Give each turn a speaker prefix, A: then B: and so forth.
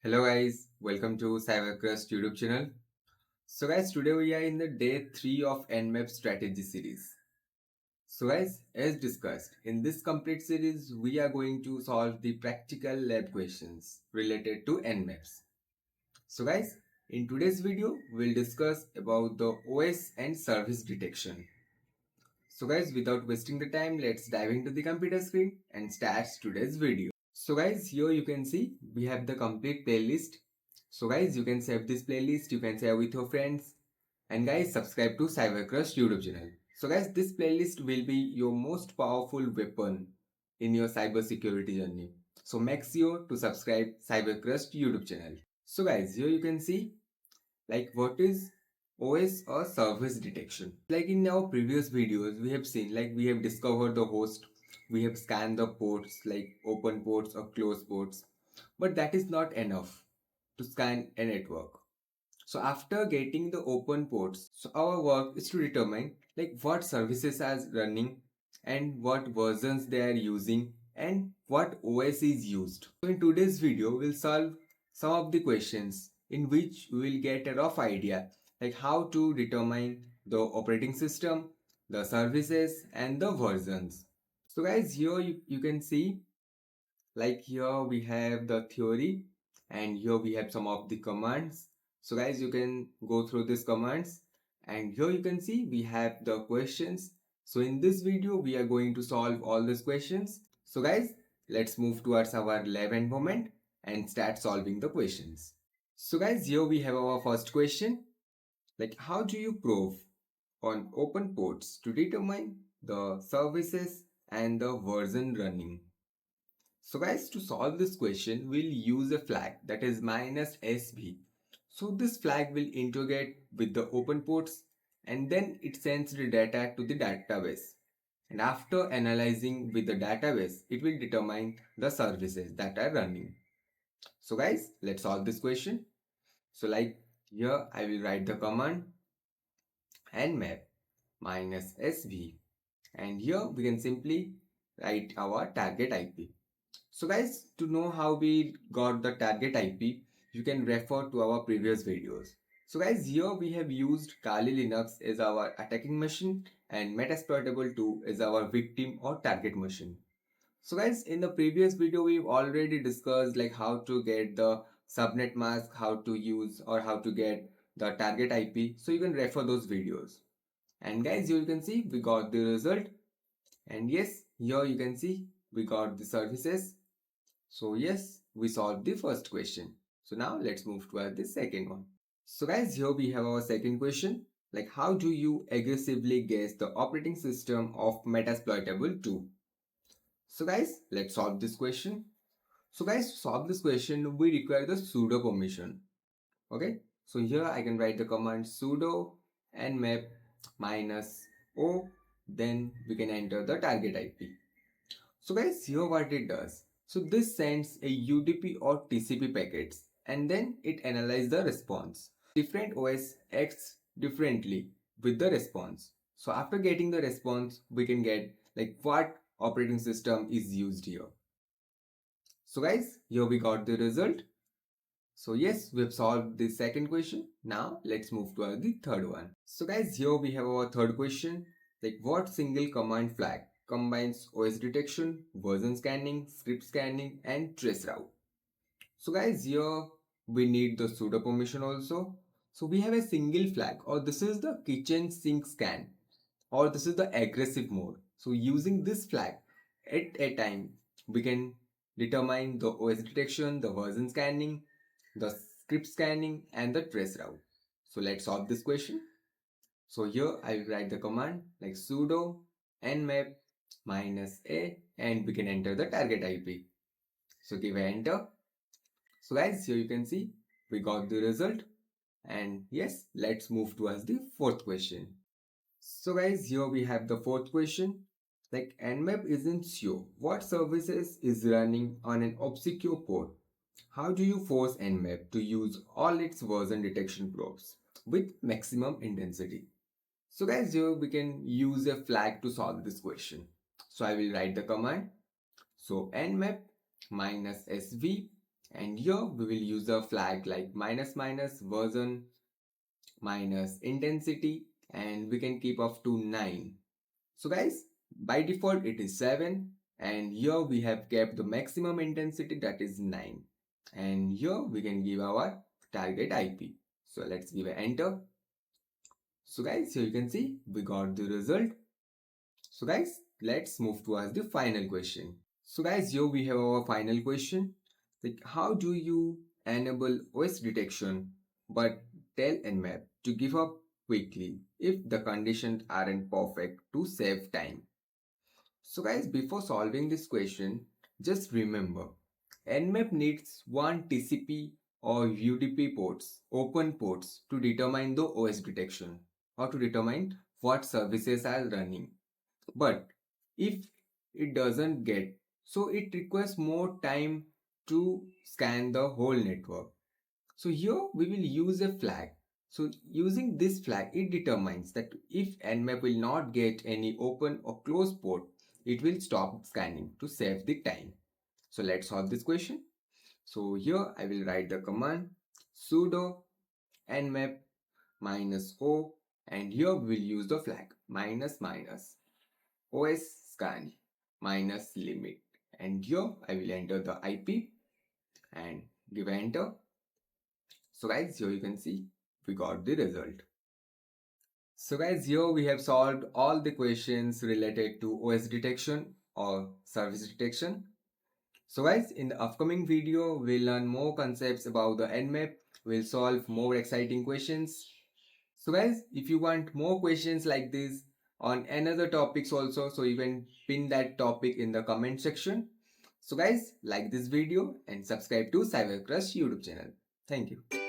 A: Hello guys, welcome to CyberCrust YouTube channel. So guys, today we are in the day 3 of Nmap strategy series. So guys, as discussed, in this complete series, we are going to solve the practical lab questions related to Nmaps. So guys, in today's video, we'll discuss about the OS and service detection. So guys, without wasting the time, let's dive into the computer screen and start today's video. So guys, here you can see we have the complete playlist. So guys, you can save this playlist, you can share with your friends, and guys, subscribe to CyberCrust YouTube channel. So guys, this playlist will be your most powerful weapon in your cybersecurity journey. So make sure to subscribe CyberCrust YouTube channel. So guys, here you can see like what is OS or service detection. Like in our previous videos, we have seen like we have discovered the host, we have scanned the ports like open ports or closed ports, but that is not enough to scan a network. So after getting the open ports, so our work is to determine like what services are running and what versions they are using and what OS is used. So in today's video, we'll solve some of the questions in which we will get a rough idea like how to determine the operating system, the services and the versions. So guys, here you can see like here we have the theory and here we have some of the commands. So guys, you can go through these commands and here you can see we have the questions. So in this video we are going to solve all these questions. So guys, let's move towards our lab environment and start solving the questions. So guys, here we have our first question, like how do you prove on open ports to determine the services and the version running? So guys, to solve this question, we'll use a flag that is -sb. So this flag will integrate with the open ports and then it sends the data to the database. And after analyzing with the database, it will determine the services that are running. So guys, let's solve this question. So like here, I will write the command nmap -sb. And here we can simply write our target IP. So guys, to know how we got the target IP, you can refer to our previous videos. So guys, here we have used Kali Linux as our attacking machine and Metasploitable 2 as our victim or target machine. So guys, in the previous video, we've already discussed like how to get the subnet mask, how to use or how to get the target IP. So you can refer those videos. And guys, here you can see we got the result. And yes, here you can see we got the services. So yes, we solved the first question. So now let's move to the second one. So guys, here we have our second question. Like how do you aggressively guess the operating system of Metasploitable 2? So guys, let's solve this question. So guys, to solve this question, we require the sudo permission. Okay. So here I can write the command sudo nmap -o, then we can enter the target IP. So guys, here what it does. So this sends a UDP or TCP packets and then it analyzes the response. Different OS acts differently with the response. So after getting the response, we can get like what operating system is used here. So guys, here we got the result. So yes, we've solved the second question. Now let's move to the third one. So guys, here we have our third question. Like what single command flag combines OS detection, version scanning, script scanning and trace route? So guys, here we need the sudo permission also. So we have a single flag or this is the kitchen sink scan or this is the aggressive mode. So using this flag at a time, we can determine the OS detection, the version scanning, the script scanning and the trace route. So let's solve this question. So here I will write the command like sudo nmap -a and we can enter the target IP. So give a enter. So guys, here you can see we got the result. And yes, let's move towards the fourth question. So guys, here we have the fourth question. Like Nmap isn't sure what services is running on an obscure port. How do you force Nmap to use all its version detection probes with maximum intensity? So guys, here we can use a flag to solve this question. So I will write the command. So nmap -sv And here we will use a flag like minus minus version minus intensity, and we can keep up to 9. So guys, by default it is 7, and here we have kept the maximum intensity, that is 9. And here we can give our target IP. So let's give an enter. So guys, here you can see we got the result. So guys, let's move towards the final question. So guys, here we have our final question. Like, how do you enable OS detection but tell Nmap to give up quickly if the conditions aren't perfect to save time? So guys, before solving this question, just remember, Nmap needs one TCP or UDP ports, open ports, to determine the OS detection or to determine what services are running. But if it doesn't get, so it requires more time to scan the whole network. So here we will use a flag. So using this flag, it determines that if Nmap will not get any open or closed port, it will stop scanning to save the time. So let's solve this question. So here I will write the command sudo nmap minus o, and here we will use the flag minus minus os scan minus limit, and here I will enter the IP and give enter. So guys, here you can see we got the result. So guys, here we have solved all the questions related to OS detection or service detection. So guys, in the upcoming video, we'll learn more concepts about the Nmap. We'll solve more exciting questions. So guys, if you want more questions like this on another topics also, so you can pin that topic in the comment section. So guys, like this video and subscribe to CyberCrush YouTube channel. Thank you.